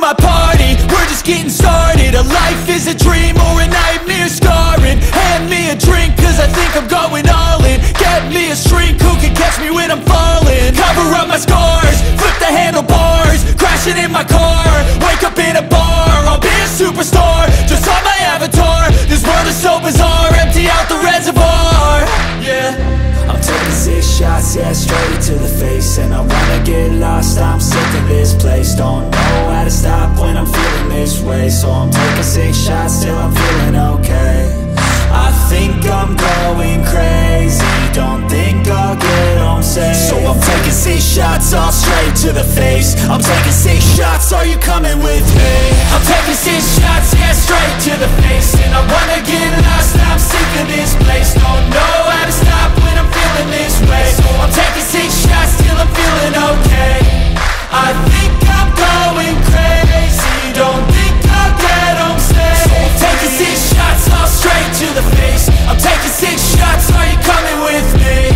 my party, we're just getting started. A life is a dream or a nightmare scarring. Hand me a drink cause I think I'm going all in. Get me a shrink who can catch me when I'm falling. Cover up my scars, flip the handlebars, crashing in my car, wake up in a bar. I'll be a superstar, just on my avatar. This world is so bizarre, empty out the reservoir. Yeah, I'm taking 6 shots, yeah, straight to the face. And I wanna get lost, I'm sick of this place. Don't know how to stop when I'm feeling this way. So I'm taking 6 shots till I'm feeling okay. I think I'm going crazy, don't think I'll get home safe. So I'm taking 6 shots, all straight to the face. I'm taking 6 shots, are you coming with me? I'm taking 6 shots, yeah, straight to the face. And I wanna get lost, I'm sick of this place. Don't know how to stop when I'm feeling this way. So I'm taking 6 shots till I'm feeling okay. I think I'm going crazy, don't think I'll get home safe. So I'm taking 6 shots, all straight to the face. I'm taking 6 shots, are you coming with me?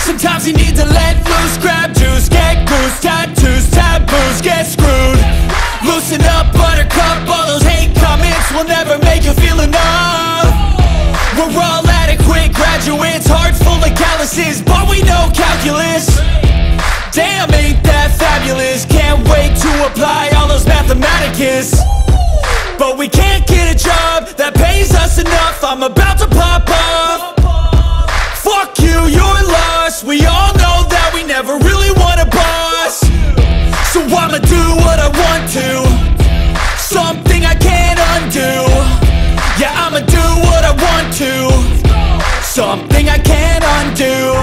Sometimes you need to let loose, grab juice, get goose, tattoos, taboos, get screwed. Loosen up, buttercup, all those hate comments will never make you feel enough. We're all adequate graduates, heart full of calluses, but we know calculus. Damn, ain't that fabulous? Can't wait to apply all those mathematicus. But we can't get a job that pays us enough. I'm about to pop off. Fuck you, you're lost. We all know that we never really want a boss. So I'ma do what I want to, something I can't undo. Yeah, I'ma do what I want to, something I can't undo.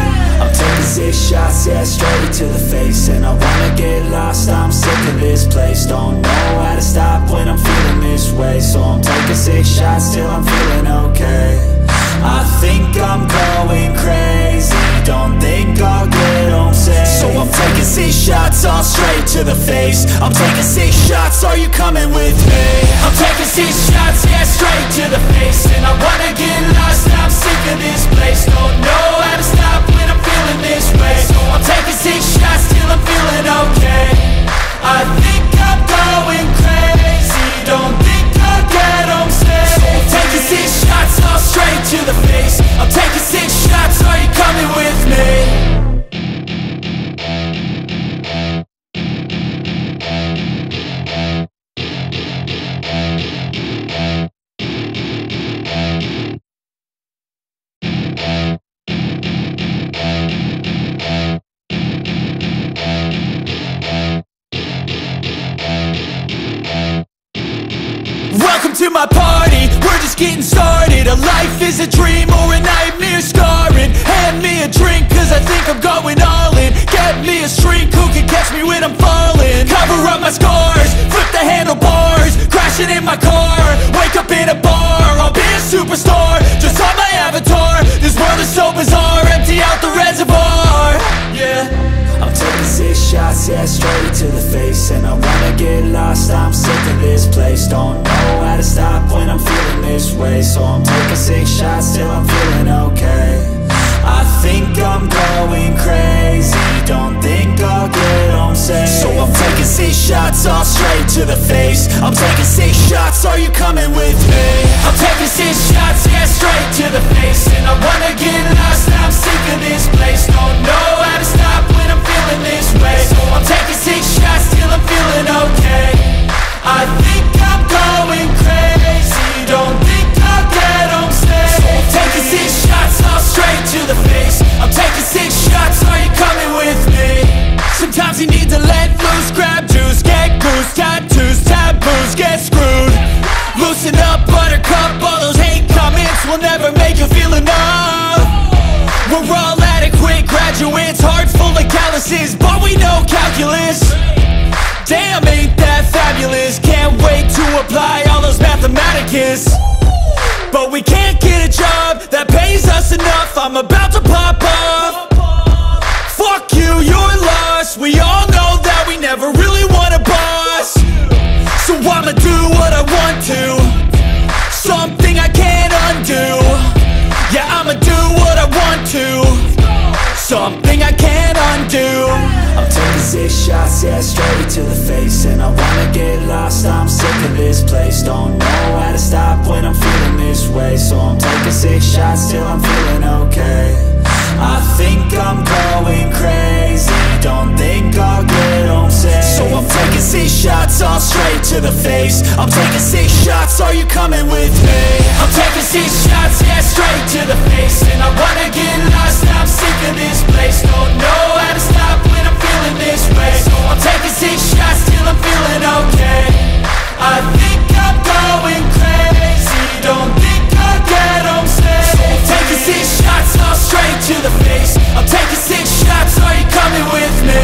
I'm taking 6 shots, yeah, straight to the face. And I wanna get lost, I'm sick of this place. Don't know how to stop when I'm feeling this way. So I'm taking 6 shots till I'm feeling okay. I think I'm going crazy, don't think I'll get home safe. So I'm taking 6 shots, all straight to the face. I'm taking 6 shots, are you coming with me? I'm taking 6 shots, yeah, straight to the face. And I wanna get lost, I'm sick of this place. Don't know how to stop when I'm feeling this way. So I'm taking 6 shots till I'm feeling okay. I think I'm going crazy, don't think I'll get home safe. So I'm taking 6 shots, all straight to the face. I'm taking 6 shots, are you coming with me? Welcome to my party, we're just getting started. A life is a dream or a nightmare scarring. Hand me a drink cause I think I'm going all in. Get me a shrink who can catch me when I'm falling. Cover up my scars, flip the handlebars, crashing in my car, wake up in a bar. I'll be a superstar, just on my avatar. This world is so bizarre, empty out the reservoir. Yeah, I'm taking 6 shots, yeah, straight to the face. And I wanna get lost, I'm sick of this place. Don't know how to stop when I'm feeling this way. So I'm taking 6 shots till I'm feeling okay. I think I'm going crazy, don't think I'll get home safe. So I'm taking 6 shots, all straight to the face. I'm taking 6 shots, are you coming with me? I'm taking 6 shots, yeah, straight to the face. And I wanna get lost, I'm sick of this place. Don't know how to stop when I'm feeling this way. So I'm taking 6 shots till I'm feeling okay. I think I'm going crazy, don't think I'll get home safe. So I'm taking 6 shots, all straight to the face. I'm taking 6 shots, are you coming with me? Sometimes you need to let loose, grab juice, get goose, tattoos, taboos, get screwed. Loosen up, buttercup, all those hate comments will never make you feel enough. We're all adequate graduates, heart full of calluses, but we know calculus. Damn, ain't that fabulous? Can't wait to apply all those mathematicus. But we can't get a job that pays us enough. I'm about to pop off. Fuck you, you're lost. We all know that we never really want a boss. So I'ma do what I want to, something I can't undo. Yeah, I'ma do what I want to, something I can't undo. I'm taking 6 shots, yeah, straight to the face. And I wanna get lost, of this place. Don't know how to stop when I'm feeling this way. So I'm taking 6 shots till I'm feeling okay. I think I'm going crazy, don't think I'll get home safe. So I'm taking 6 shots all straight to the face. I'm taking 6 shots, are you coming with me? I'm taking 6 shots, yeah, straight to the face. And I wanna get lost, I'm sick of this place. Don't know how to stop when I'm feeling this way. So I'm taking 6 shots till I'm feeling okay. I think I'm going crazy, don't think I'll get home safe. So I'm taking 6 shots all straight to the face. I'm taking 6 shots, are you coming with me?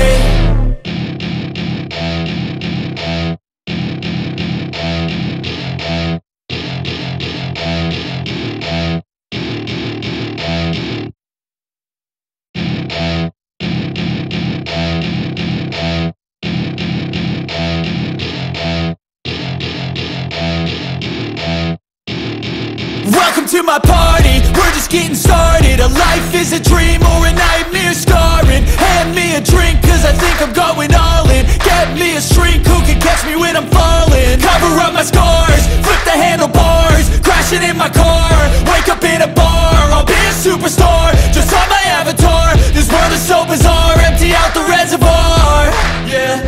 Welcome to my party, we're just getting started. A life is a dream or a nightmare scarring. Hand me a drink cause I think I'm going all in. Get me a shrink who can catch me when I'm falling. Cover up my scars, flip the handlebars. Crashing in my car, wake up in a bar. I'll be a superstar, just on my avatar. This world is so bizarre, empty out the reservoir. Yeah,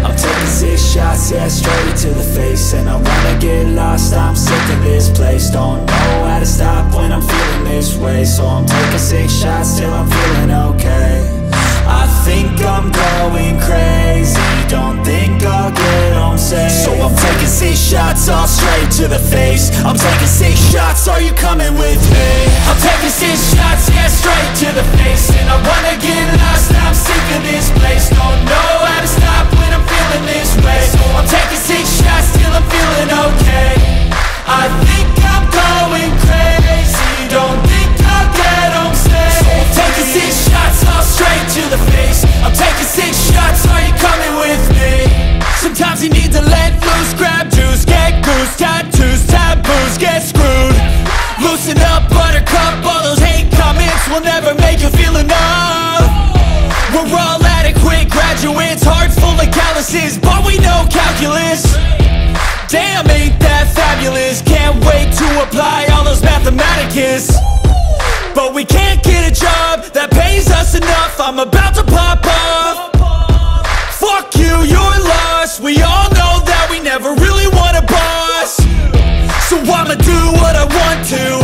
I'm taking 6 shots, yeah, straight to the face. And I wanna get lost, I'm sick of this place. Don't know how to stop when I'm feeling this way. So I'm taking 6 shots till I'm feeling okay. I think I'm going crazy, don't think I'll get home safe. So I'm taking 6 shots all straight to the face. I'm taking 6 shots, are you coming with me? I'm taking 6 shots, yeah, straight to the face. And I wanna get lost, I'm sick of this place. Don't know how to stop when I'm feeling this way. So I'm taking 6 shots till I'm feeling okay. I think I'm going crazy, don't think I'll get home safe. So I'm taking 6 shots all straight to the face. I'm taking 6 shots, are you coming with me? Sometimes you need to let loose, grab juice, get goose, tattoos, taboos, get screwed. Loosen up, buttercup, all those hate comments will never make you feel enough. We're all adequate graduates, hearts full of calluses, but we know calculus. Damn, ain't that fabulous? Can't wait to apply all those mathematicus. But we can't get a job that pays us enough. I'm about to pop off. Fuck you, you're lost. We all know that we never really want a boss. So I'ma do what I want to,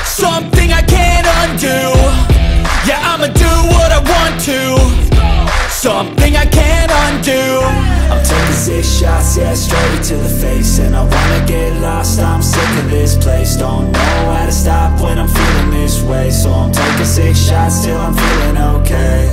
something I can't undo. Yeah, I'ma do what I want to, something I can't undo. I'm taking 6 shots, yeah, straight to the face. And I wanna get lost, I'm sick of this place. Don't know how to stop when I'm feeling this way. So I'm taking 6 shots till I'm feeling okay.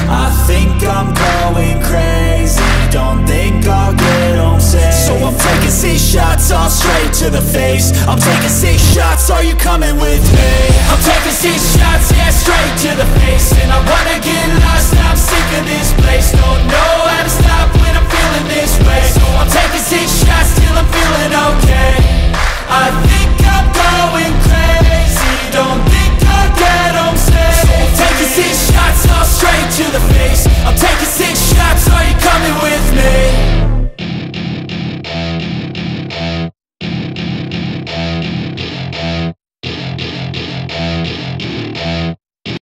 I think I'm going crazy, don't think I'll get home safe. So I'm taking 6 shots all straight to the face. I'm taking 6 shots, are you coming with me? I'm taking 6 shots, yeah, straight to the face. And I wanna get lost, I'm sick of this place. Don't know how to stop when I'm feeling this way. So I'm taking 6 shots